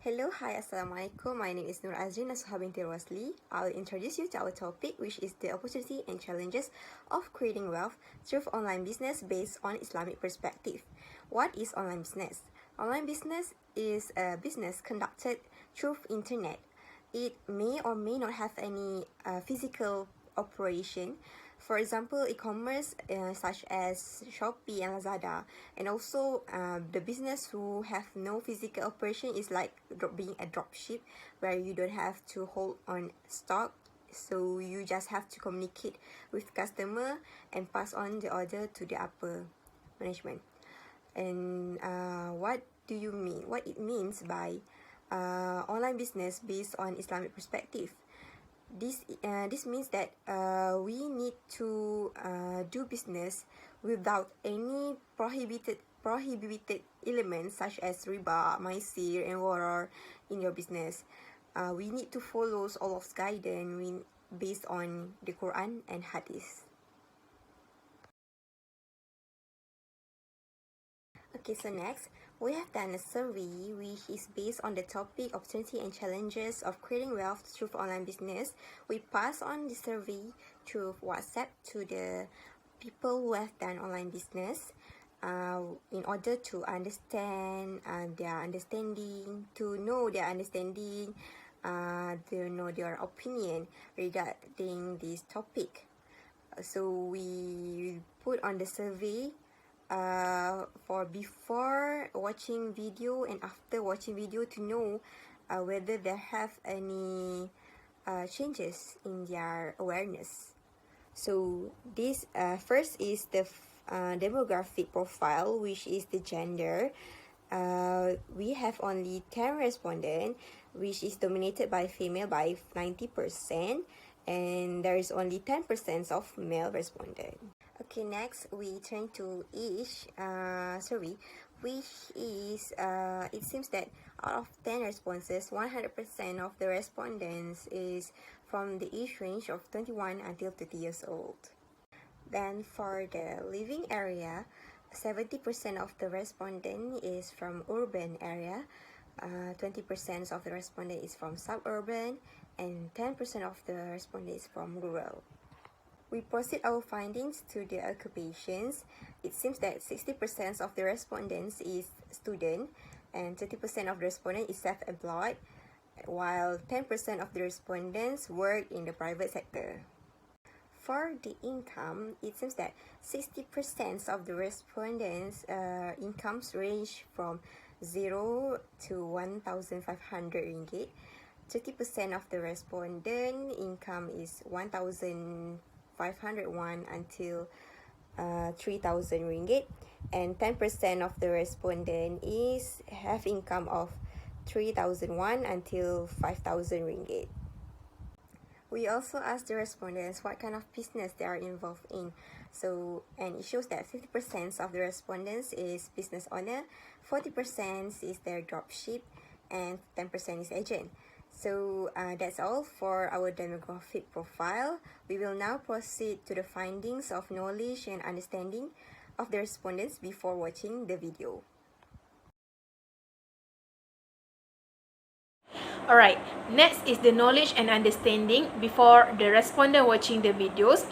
Hello, hi, Assalamualaikum. My name is Nur Azrin Nasuha binti Rosli. I'll introduce you to our topic, which is the opportunity and challenges of creating wealth through online business based on Islamic perspective. What is online business? Online business is a business conducted through internet. It may or may not have any physical operation. For example, e-commerce such as Shopee and Lazada, and also the business who have no physical operation is like being a dropship, where you don't have to hold on stock, so you just have to communicate with customer and pass on the order to the upper management. And what do you mean? What it means by online business based on Islamic perspective? This means that we need to do business without any prohibited elements such as riba, maisir, and gharar in your business. We need to follow all of guidance based on the Quran and Hadith. Okay, so next, we have done a survey which is based on the topic opportunity and challenges of creating wealth through online business. We pass on the survey through WhatsApp to the people who have done online business in order to understand their understanding, to know their understanding, to know their opinion regarding this topic. So we put on the survey for before watching video and after watching video to know whether they have any changes in their awareness. So this first is the demographic profile, which is the gender. We have only 10 respondents, which is dominated by female by 90%, and there is only 10% of male respondents. Okay, next we turn to each survey, which is it seems that out of 10 responses, 100% of the respondents is from the age range of 21 until 30 years old. Then for the living area, 70% of the respondent is from urban area, 20% of the respondent is from suburban, and 10% of the respondent is from rural. We proceed our findings to the occupations. It seems that 60% of the respondents is student, and 30% of the respondents is self-employed, while 10% of the respondents work in the private sector. For the income, it seems that 60% of the respondents' incomes range from 0 to 1,500 ringgit. 30% of the respondent income is 1,501 until 3,000 ringgit, and 10% of the respondent have income of 3,001 until 5,000 ringgit. We also asked the respondents what kind of business they are involved in. And it shows that 50% of the respondents is business owner, 40% is their dropship, and 10% is agent. So that's all for our demographic profile. We will now proceed to the findings of knowledge and understanding of the respondents before watching the video. Alright, next is the knowledge and understanding before the respondent watching the videos.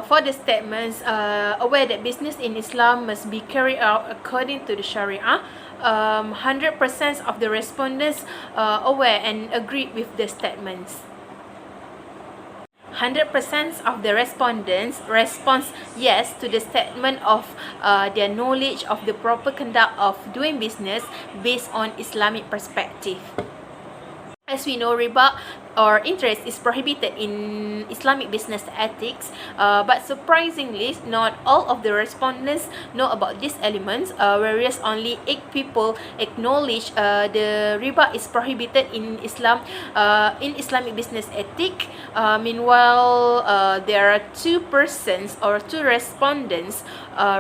For the statements, aware that business in Islam must be carried out according to the Sharia. 100% of the respondents aware and agreed with the statements. 100% of the respondents responds yes to the statement of their knowledge of the proper conduct of doing business based on Islamic perspective. As we know, riba or interest is prohibited in Islamic business ethics, but surprisingly, not all of the respondents know about these elements, whereas only 8 people acknowledge the riba is prohibited in Islam, in Islamic business ethic. Meanwhile, there are 2 persons or 2 respondents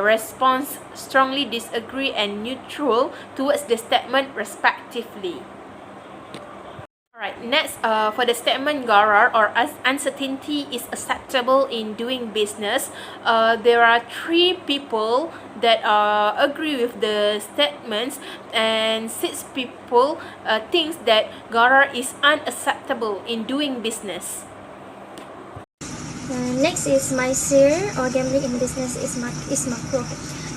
response strongly disagree and neutral towards the statement respectively. Right, next, for the statement gharar or uncertainty is acceptable in doing business, there are three people that agree with the statements, and 6 people thinks that gharar is unacceptable in doing business. Next is Maisir or gambling in business is macro.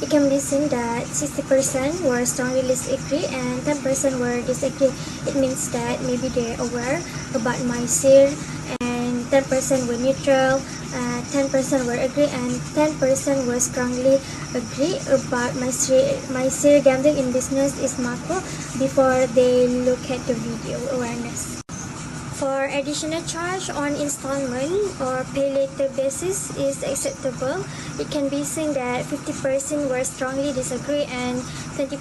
It can be seen that 60% were strongly disagree and 10% were disagree. It means that maybe they're aware about Maisir and 10% were neutral, 10% were agree and 10% were strongly agree about Maisir gambling in business is macro before they look at the video awareness. For additional charge on installment or pay later basis is acceptable. It can be seen that 50% were strongly disagree and 20%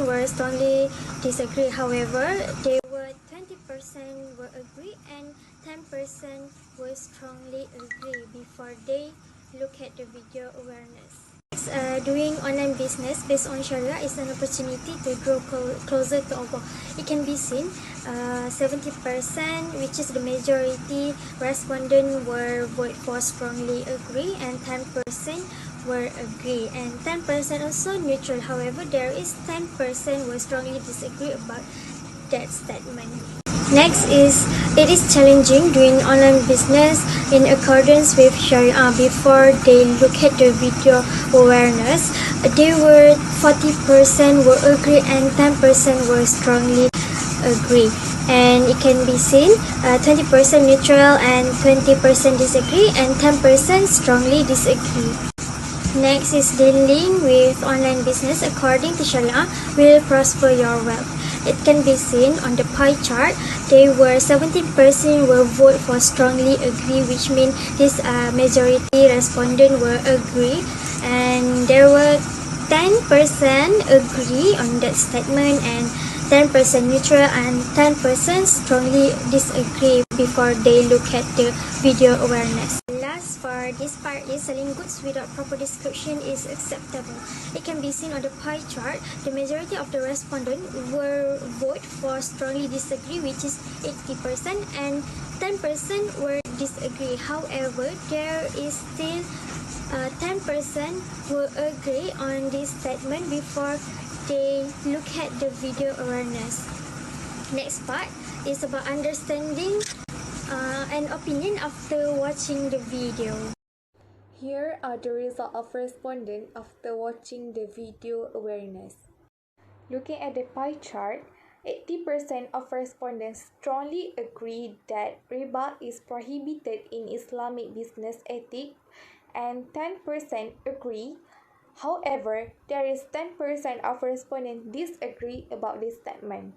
were strongly disagree. However, they were 20% were agree and 10% were strongly agree before they look at the video awareness. Doing online business based on Sharia is an opportunity to grow closer to Allah. It can be seen 70%, which is the majority respondent were vote for strongly agree and 10% were agree and 10% also neutral. However, there is 10% were strongly disagree about that statement. Next is, it is challenging doing online business in accordance with Sharia before they look at the video awareness. They were 40% were agree and 10% were strongly agree. And it can be seen 20% neutral and 20% disagree and 10% strongly disagree. Next is dealing with online business according to Sharia will prosper your wealth. It can be seen on the pie chart. They were 70% were vote for strongly agree, which means this majority respondent were agree, and there were 10% agree on that statement and 10% neutral and 10% strongly disagree before they look at the video awareness. Last for this part is selling goods without proper description is acceptable. It can be seen on the pie chart. The majority of the respondents were vote for strongly disagree, which is 80%, and 10% were disagree. However, there is still 10% will agree on this statement before they look at the video awareness. Next part is about understanding an opinion after watching the video. Here are the results of respondents after watching the video awareness. Looking at the pie chart, 80% of respondents strongly agree that riba is prohibited in Islamic business ethics and 10% agree. However, there is 10% of respondents disagree about this statement.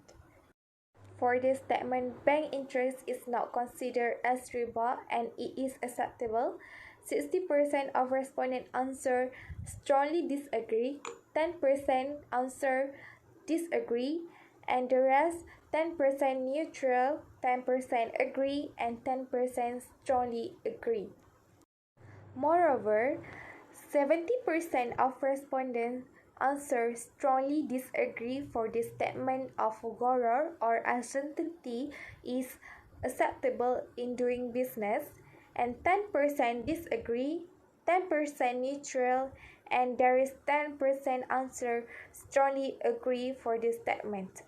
For this statement, bank interest is not considered as riba and it is acceptable. 60% of respondents answer strongly disagree, 10% answer disagree, and the rest 10% neutral, 10% agree, and 10% strongly agree. Moreover, 70% of respondents answer strongly disagree for the statement of gharar or uncertainty is acceptable in doing business, and 10% disagree, 10% neutral, and there is 10% answer strongly agree for the statement.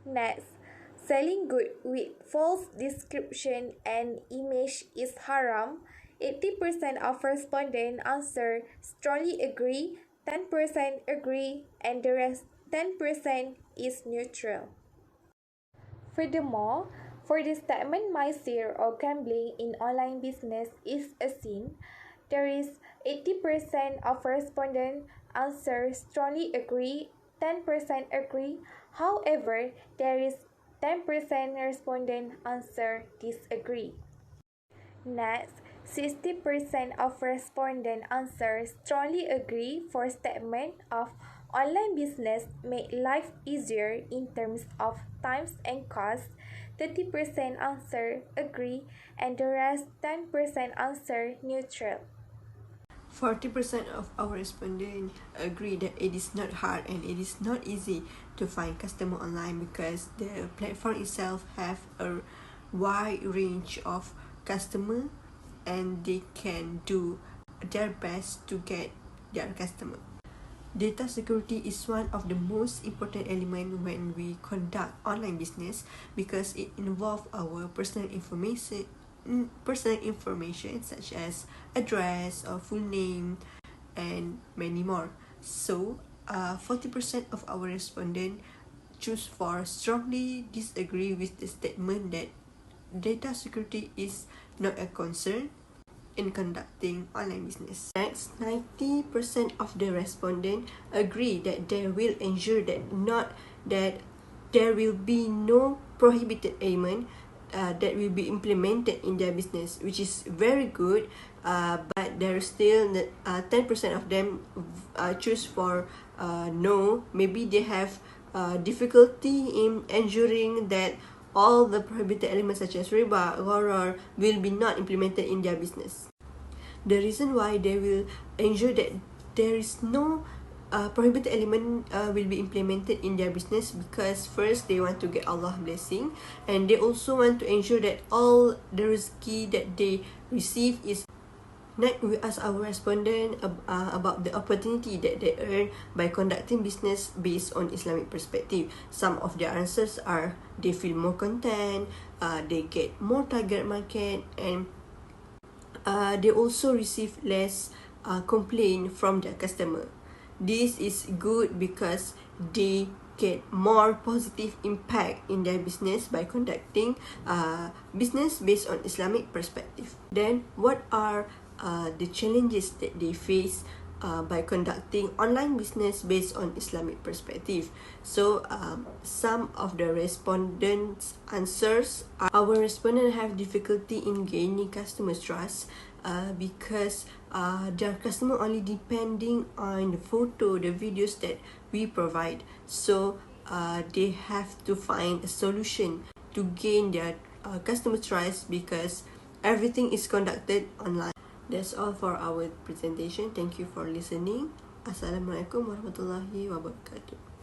Next, selling goods with false description and image is haram. 80% of respondents answer strongly agree, 10% agree, and the rest 10% is neutral. Furthermore, for the statement Maisir or gambling in online business is a sin, there is 80% of respondents answer strongly agree, 10% agree. However, there is 10% respondent answer disagree. Next, 60% of respondent answer strongly agree for statement of online business make life easier in terms of times and cost. 30% answer agree and the rest 10% answer neutral. 40% of our respondents agree that it is not hard and it is not easy to find customer online because the platform itself have a wide range of customer and they can do their best to get their customer. Data security is one of the most important elements when we conduct online business because it involves our personal information such as address or full name and many more. So 40% of our respondents strongly disagree with the statement that data security is not a concern in conducting online business. Next, 90% of the respondents agree that they will ensure that there will be no prohibited element that will be implemented in their business, which is very good. But there is still 10% of them choose for no. Maybe they have difficulty in ensuring that all the prohibited elements such as riba, gharar will be not implemented in their business. The reason why they will ensure that there is no prohibited element will be implemented in their business because first they want to get Allah blessing and they also want to ensure that all the rizki that they receive is. Next, we ask our respondent about the opportunity that they earn by conducting business based on Islamic perspective. Some of their answers are they feel more content, they get more target market, and they also receive less complaint from their customer. This is good because they get more positive impact in their business by conducting business based on Islamic perspective. Then, what are the challenges that they face by conducting online business based on Islamic perspective? So some of the respondents' answers are: our respondents have difficulty in gaining customers' trust because their customer only depending on the photo, the videos that we provide. So they have to find a solution to gain their customer trust because everything is conducted online. That's all for our presentation. Thank you for listening. Assalamualaikum warahmatullahi wabarakatuh.